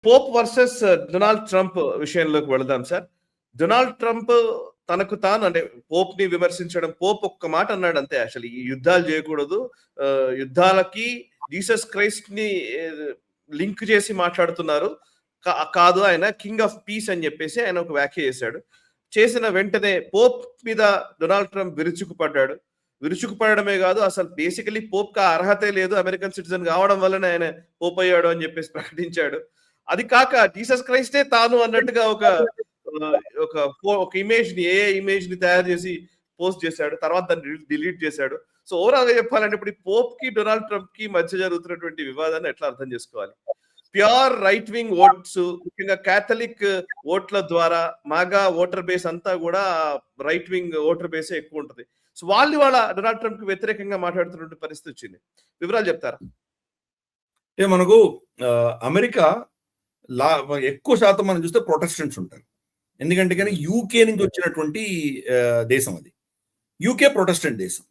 Pope versus Donald Trump విషయంలోకి వెళదాం sir. Donald Trump తనకు తాను అంటే పోప్ ని విమర్శించడం, పోప్ ఒక్క మాట అన్నాడు అంతే. అసలు ఈ యుద్ధాలు చేయకూడదు, యుద్ధాలకి జీసస్ క్రైస్ట్ ని లింక్ చేసి మాట్లాడుతున్నారు, కాదు ఆయన కింగ్ ఆఫ్ పీస్ అని చెప్పేసి ఆయన ఒక వ్యాఖ్య చేశాడు. చేసిన వెంటనే పోప్ మీద డొనాల్డ్ ట్రంప్ విరుచుకుపడ్డాడు. విరుచుకుపడమే కాదు, అసలు బేసికలీ పోప్ కా అర్హతే లేదు, అమెరికన్ సిటిజన్ కావడం వల్లనే ఆయన పోప్ అయ్యాడు అని చెప్పేసి ప్రకటించాడు. అది కాక జీసస్ క్రైస్టే తాను అన్నట్టుగా ఒక ఇమేజ్ ని, ఏ ఇమేజ్ ని తయారు చేసి పోస్ట్ చేశాడు. తర్వాత దాన్ని డిలీట్ చేశాడు. సో ఓవరాల్ గా చెప్పాలంటే ఇప్పుడు పోప్ కి డొనాల్డ్ ట్రంప్ కి మధ్య జరుగుతున్నటువంటి వివాదాన్ని ఎట్లా అర్థం చేసుకోవాలి? ప్యూర్ రైట్ వింగ్ ఓట్స్, ముఖ్యంగా క్యాథలిక్ ఓట్ల ద్వారా మాగా ఓటర్ బేస్ అంతా కూడా రైట్ వింగ్ ఓటర్ బేసే ఎక్కువ ఉంటుంది. సో వాళ్ళ డొనాల్డ్ ట్రంప్ కి వ్యతిరేకంగా మాట్లాడుతున్న పరిస్థితి వచ్చింది. వివరాలు చెప్తారా? మనకు అమెరికా ఎక్కువ శాతం మనం చూస్తే ప్రొటెస్టెంట్స్ ఉంటారు. ఎందుకంటే కానీ యూకే నుంచి వచ్చినటువంటి దేశం అది. యూకే ప్రొటెస్టెంట్ దేశం.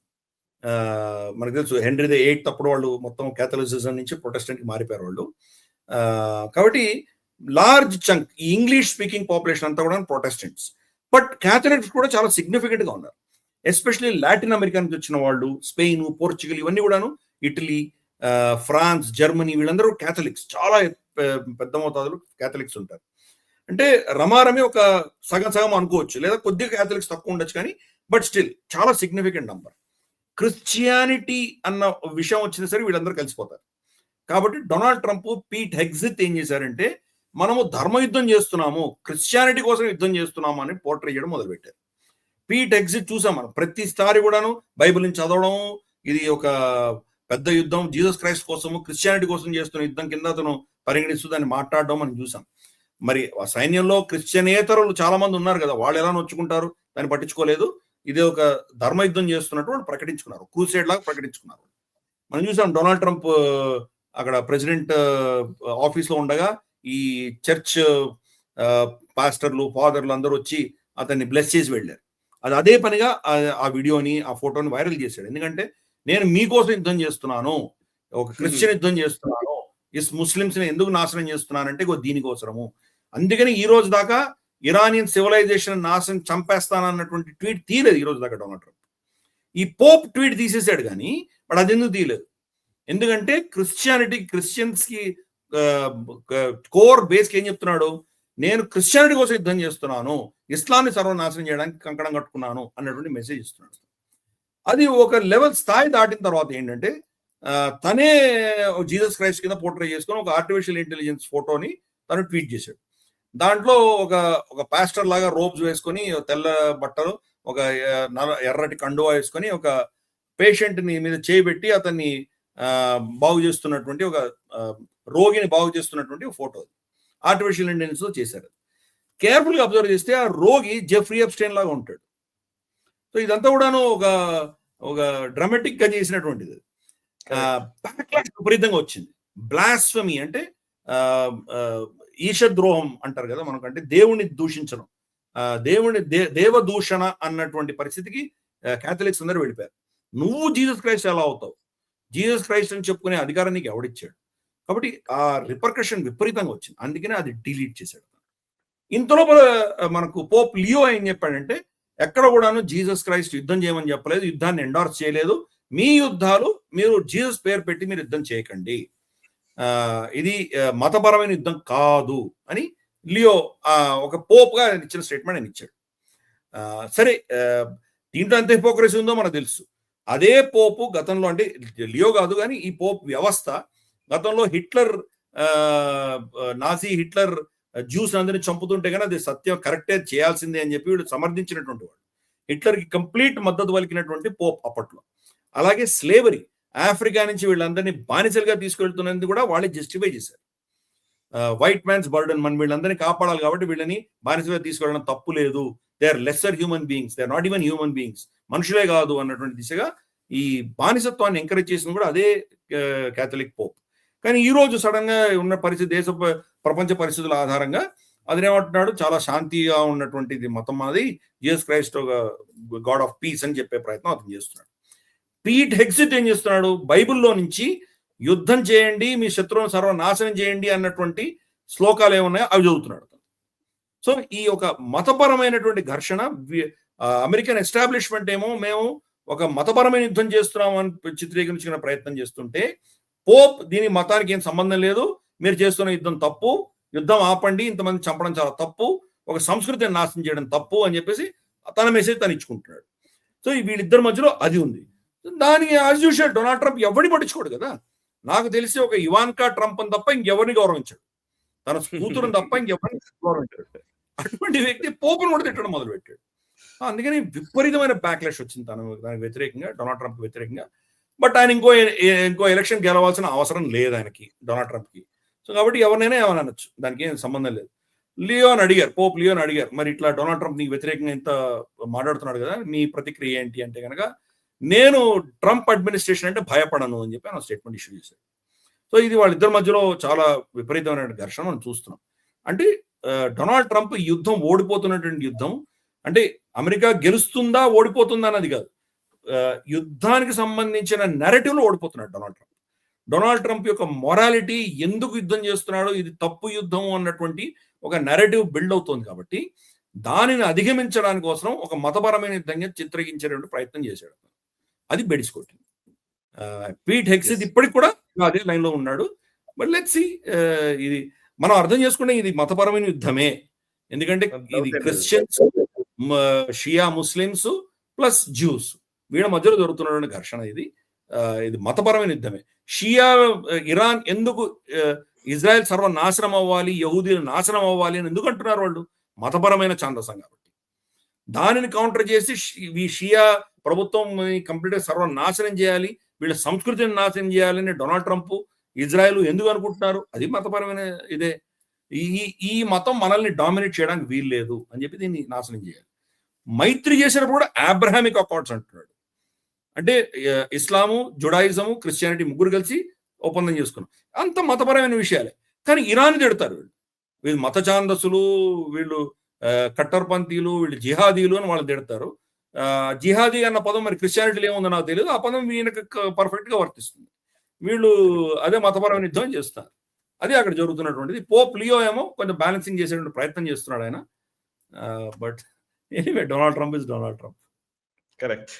మనకు తెలుసు హెన్రీ ది 8th అప్పుడు వాళ్ళు మొత్తం క్యాథలిసిజం నుంచి ప్రొటెస్టెంట్ కి మారిపోయారు వాళ్ళు. కాబట్టి లార్జ్ చంక్ ఈ ఇంగ్లీష్ స్పీకింగ్ పాపులేషన్ అంతా కూడా ప్రొటెస్టెంట్స్. బట్ క్యాథలిక్స్ కూడా చాలా సిగ్నిఫికెంట్ గా ఉన్నారు. ఎస్పెషలీ లాటిన్ అమెరికా నుంచి వచ్చిన వాళ్ళు, స్పెయిన్, పోర్చుగల్, ఇవన్నీ కూడాను, ఇటలీ, ఫ్రాన్స్, జర్మనీ, వీళ్ళందరూ క్యాథలిక్స్. చాలా పెద్ద మోతాదులో క్యాథలిక్స్ ఉంటారు. అంటే రమారమి ఒక సగం అనుకోవచ్చు, లేదా కొద్దిగా క్యాథలిక్స్ తక్కువ ఉండొచ్చు, కానీ బట్ స్టిల్ చాలా సిగ్నిఫికెంట్ నంబర్. క్రిస్టియానిటీ అన్న విషయం వచ్చినా సరే వీళ్ళందరూ కలిసిపోతారు. కాబట్టి డొనాల్డ్ ట్రంప్, పీట్ హెగ్జిత్ ఏం చేశారంటే, మనము ధర్మయుద్ధం చేస్తున్నాము, క్రిస్టియానిటీ కోసం యుద్ధం చేస్తున్నాము అని పోర్ట్రే చేయడం మొదలుపెట్టారు. పీట్ హెగ్జిత్ చూసాం మనం ప్రతిసారి కూడాను బైబిల్ నుంచి చదవడం, ఇది ఒక పెద్ద యుద్ధం, జీసస్ క్రైస్ట్ కోసము, క్రిస్టియానిటీ కోసం చేస్తున్న యుద్ధం కింద అతను పరిగణిస్తూ దాన్ని మాట్లాడడం మనం చూసాం. మరి ఆ సైన్యంలో క్రిస్టియనేతరులు చాలా మంది ఉన్నారు కదా, వాళ్ళు ఎలా నొచ్చుకుంటారు, దాన్ని పట్టించుకోలేదు. ఇదే ఒక ధర్మయుద్ధం చేస్తున్నట్టు వాళ్ళు ప్రకటించుకున్నారు, క్రూసేడ్ లాగా ప్రకటించుకున్నారు. మనం చూసాం డొనాల్డ్ ట్రంప్ అక్కడ ప్రెసిడెంట్ ఆఫీస్ లో ఉండగా ఈ చర్చ్ పాస్టర్లు, ఫాదర్లు అందరూ వచ్చి అతన్ని బ్లెస్ చేసి వెళ్ళారు. అదే పనిగా ఆ వీడియోని, ఆ ఫోటోని వైరల్ చేశాడు. ఎందుకంటే నేను మీకోసం యుద్ధం చేస్తున్నాను, ఒక క్రిస్టియన్ యుద్ధం చేస్తున్నాను, ముస్లిమ్స్ ని ఎందుకు నాశనం చేస్తున్నానంటే దీనికోసము. అందుకని ఈ రోజు దాకా ఇరానియన్ సివిలైజేషన్ నాశనం చంపేస్తానన్నటువంటి ట్వీట్ తీయలేదు ఈ రోజు దాకా డొనాల్డ్ ట్రంప్. ఈ పోప్ ట్వీట్ తీసేశాడు, కానీ వాడు అది ఎందుకు తీయలేదు? ఎందుకంటే క్రిస్టియన్స్ కి కోర్ బేస్కి ఏం చెప్తున్నాడు, నేను క్రిస్టియానిటీ కోసం యుద్ధం చేస్తున్నాను, ఇస్లాంని సర్వనాశనం చేయడానికి కంకణం కట్టుకున్నాను అన్నటువంటి మెసేజ్ ఇస్తున్నాడు. అది ఒక లెవెల్ స్థాయి దాటిన తర్వాత ఏంటంటే, తనే జీసస్ క్రైస్ట్ కింద పోర్ట్రే చేసుకొని ఒక ఆర్టిఫిషియల్ ఇంటెలిజెన్స్ ఫోటోని తను ట్వీట్ చేశాడు. దాంట్లో ఒక పాస్టర్ లాగా రోబ్స్ వేసుకొని, తెల్ల బట్టలు, ఒక ఎర్రటి కండువా వేసుకొని, ఒక పేషెంట్ ని మీద చేయబెట్టి అతన్ని బాగు చేస్తున్నటువంటి, ఒక రోగిని బాగు చేస్తున్నటువంటి ఫోటో ఆర్టిఫిషియల్ ఇంటెలిజెన్స్ తో చేశారు. కేర్ఫుల్ గా అబ్జర్వ్ చేస్తే ఆ రోగి జెఫ్రీ ఎప్స్టైన్ లాగా ఉంటాడు. సో ఇదంతా కూడాను ఒక డ్రామాటిక్ గా చేసినటువంటిది. విపరీతంగా వచ్చింది. బ్లాస్ఫమీ అంటే ఈశద్రోహం అంటారు కదా మనకంటే, దేవుణ్ణి దూషించడం, దేవదూషణ అన్నటువంటి పరిస్థితికి క్యాథలిక్స్ అందరూ వెళ్ళిపోయారు. నువ్వు జీసస్ క్రైస్ట్ ఎలా అవుతావు? జీసస్ క్రైస్ట్ అని చెప్పుకునే అధికారం నీకు ఎవడిచ్చాడు? కాబట్టి ఆ రిపర్కషన్ విపరీతంగా వచ్చింది. అందుకనే అది డిలీట్ చేశాడు. ఇంతలోపల మనకు పోప్ లియో ఏం చెప్పాడంటే, ఎక్కడ కూడాను జీసస్ క్రైస్ట్ యుద్ధం చేయమని చెప్పలేదు, యుద్ధాన్ని ఎండార్స్ చేయలేదు, మీ యుద్ధాలు మీరు జీసస్ పేరు పెట్టి మీరు యుద్ధం చేయకండి, ఇది మతపరమైన యుద్ధం కాదు అని లియో ఒక పోప్ గా ఇచ్చిన స్టేట్మెంట్ ఆయన ఇచ్చాడు. సరే, దీంట్లో ఎంత హిపోక్రసీ ఉందో మనకు తెలుసు. అదే పోపు గతంలో, అంటే లియో కాదు కానీ ఈ పోప్ వ్యవస్థ గతంలో నాజీ హిట్లర్ జ్యూస్ అందరినీ చంపుతుంటే కానీ అది సత్యం, కరెక్టే, చేయాల్సిందే అని చెప్పి వీళ్ళు సమర్థించినటువంటి వాడు. హిట్లర్కి కంప్లీట్ మద్దతు పలికినటువంటి పోప్ అప్పట్లో. అలాగే స్లేవరీ, ఆఫ్రికా నుంచి వీళ్ళందరినీ బానిసలుగా తీసుకెళ్తున్నది కూడా వాళ్ళే జస్టిఫై చేశారు. వైట్ మ్యాన్స్ బర్డన్, మనం వీళ్ళందరినీ కాపాడాలి కాబట్టి వీళ్ళని బానిసలుగా తీసుకెళ్ళడం తప్పు లేదు, they are lesser human beings, they are not even human beings, మనుషులే కాదు అన్నటువంటి దిశగా ఈ బానిసత్వాన్ని ఎంకరేజ్ చేసింది కూడా అదే క్యాథలిక్ పోప్. కానీ ఈ రోజు సడన్ గా ఉన్న పరిస్థితి, ప్రపంచ పరిస్థితుల ఆధారంగా అతనేమంటున్నాడు, చాలా శాంతిగా ఉన్నటువంటిది మతం అది, జీసస్ క్రైస్ట్ ఒక గాడ్ ఆఫ్ పీస్ అని చెప్పే ప్రయత్నం అతను చేస్తున్నాడు. పీట్ హెగ్జిట్ ఏం చేస్తున్నాడు, బైబిల్లో నుంచి యుద్ధం చేయండి, మీ శత్రువులను సర్వనాశనం చేయండి అన్నటువంటి శ్లోకాలు ఏమున్నాయో అవి చదువుతున్నాడు. సో ఈ ఒక మతపరమైనటువంటి ఘర్షణ, అమెరికన్ ఎస్టాబ్లిష్మెంట్ ఏమో మేము ఒక మతపరమైన యుద్ధం చేస్తున్నాం అని చిత్రీకరించుకునే ప్రయత్నం చేస్తుంటే, పోప్ దీని మతానికి ఏం సంబంధం లేదు, మీరు చేస్తున్న యుద్ధం తప్పు, యుద్ధం ఆపండి, ఇంతమంది చంపడం చాలా తప్పు, ఒక సంస్కృతిని నాశనం చేయడం తప్పు అని చెప్పేసి తన మెసేజ్ తను ఇచ్చుకుంటున్నాడు. సో వీళ్ళిద్దరి మధ్యలో అది ఉంది. దానికి యాజ్ యూజువల్ డొనాల్డ్ ట్రంప్ ఎవరిని పట్టించుకోడు కదా. నాకు తెలిసి ఒక ఇవాన్కా ట్రంప్ అని తప్ప ఇంకెవరిని గౌరవించాడు, తన కూతురుని తప్ప ఇంకెవరిని గౌరవించాడు. అటువంటి వ్యక్తి పోపును కూడా తిట్టడం మొదలు పెట్టాడు. అందుకని విపరీతమైన బ్యాక్లాష్ వచ్చింది దానికి వ్యతిరేకంగా, డొనాల్డ్ ట్రంప్ వ్యతిరేకంగా. బట్ ఆయన ఇంకో ఎలక్షన్ గెలవాల్సిన అవసరం లేదు ఆయనకి, డొనాల్డ్ ట్రంప్కి. సో కాబట్టి ఎవరినైనా ఏమని అనొచ్చు, దానికి ఏం సంబంధం లేదు. పోప్ లియోని అడిగారు, మరి ఇట్లా డొనాల్డ్ ట్రంప్ నీకు వ్యతిరేకంగా ఇంత మాట్లాడుతున్నాడు కదా, మీ ప్రతిక్రియ ఏంటి అంటే కనుక, నేను ట్రంప్ అడ్మినిస్ట్రేషన్ అంటే భయపడను అని చెప్పి ఆయన స్టేట్మెంట్ ఇష్యూ చేశారు. సో ఇది వాళ్ళిద్దరి మధ్యలో చాలా విపరీతమైన ఘర్షణ మనం చూస్తున్నాం. అంటే డొనాల్డ్ ట్రంప్ యుద్ధం ఓడిపోతున్నటువంటి యుద్ధం అంటే అమెరికా గెలుస్తుందా ఓడిపోతుందా అన్నది కాదు, యుద్ధానికి సంబంధించిన నెరేటివ్లో ఓడిపోతున్నాడు డొనాల్డ్ ట్రంప్ యొక్క మొరాలిటీ, ఎందుకు యుద్ధం చేస్తున్నాడో, ఇది తప్పు యుద్ధం అన్నటువంటి ఒక నెరేటివ్ బిల్డ్ అవుతుంది. కాబట్టి దానిని అధిగమించడానికి కోసం ఒక మతపరమైన యుద్ధంగా చిత్రగించేటువంటి ప్రయత్నం చేశాడు. అది బెడిసికొట్టింది. పీట్ హెగ్సెత్ ఇప్పటికి కూడా అదే లైన్ లో ఉన్నాడు. బట్ లెట్స్ సీ, ఇది మనం అర్థం చేసుకుంటే ఇది మతపరమైన యుద్ధమే. ఎందుకంటే ఇది క్రిస్టియన్స్, షియా ముస్లిమ్స్ ప్లస్ జ్యూస్ వీళ్ళ మధ్యలో జరుగుతున్నటువంటి ఘర్షణ. ఇది మతపరమైన యుద్ధమే. షియా ఇరాన్ ఎందుకు ఇజ్రాయెల్ సర్వనాశనం అవ్వాలి, యహూదీలు నాశనం అవ్వాలి అని ఎందుకు అంటున్నారు వాళ్ళు? మతపరమైన ఛాందసం కాబట్టి. దానిని కౌంటర్ చేసి ఈ షియా ప్రభుత్వం కంప్లీట్ గా సర్వనాశనం చేయాలి, వీళ్ళ సంస్కృతిని నాశనం చేయాలని డొనాల్డ్ ట్రంప్, ఇజ్రాయెల్ ఎందుకు అనుకుంటున్నారు? అది మతపరమైన ఇదే. ఈ మతం మనల్ని డామినేట్ చేయడానికి వీలు లేదు అని చెప్పి దీన్ని నాశనం చేయాలి. మైత్రి చేసినప్పుడు కూడా అబ్రహామిక్ అకార్డ్స్ అంటున్నాడు. అంటే ఇస్లాము, జుడాయిజము, క్రిస్టియానిటీ ముగ్గురు కలిసి ఒప్పందం చేసుకున్నాం. అంత మతపరమైన విషయాలే. కానీ ఇరాన్ తిడతారు వీళ్ళు మత ఛాందసులు, వీళ్ళు కట్టర్పంథీలు, వీళ్ళు జిహాదీలు అని వాళ్ళు తిడతారు. జిహాదీ అన్న పదం మరి క్రిస్టియానిటీలో ఏముందో నాకు తెలియదు, ఆ పదం వీళ్ళకి పర్ఫెక్ట్ గా వర్తిస్తుంది. వీళ్ళు అదే మతపరమైన యుద్ధం చేస్తారు. అదే అక్కడ జరుగుతున్నటువంటిది. పోప్ లియో ఏమో కొంచెం బ్యాలెన్సింగ్ చేసేటువంటి ప్రయత్నం చేస్తున్నాడు ఆయన. But anyway, Donald Trump is Donald Trump. Correct.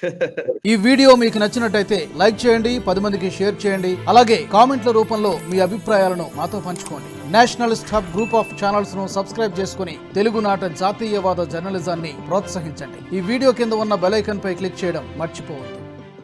ఈ వీడియో మీకు నచ్చినట్టయితే లైక్ చేయండి, 10 మందికి షేర్ చేయండి. అలాగే కామెంట్ల రూపంలో మీ అభిప్రాయాలను మాతో పంచుకోండి. Nationalist hub group of channels ను సబ్స్క్రైబ్ చేసుకుని తెలుగునాట జాతీయవాద జర్నలిజాన్ని ప్రోత్సహించండి. ఈ వీడియో కింద ఉన్న బెల్ ఐకాన్ పై క్లిక్ చేయడం మర్చిపోవద్దు.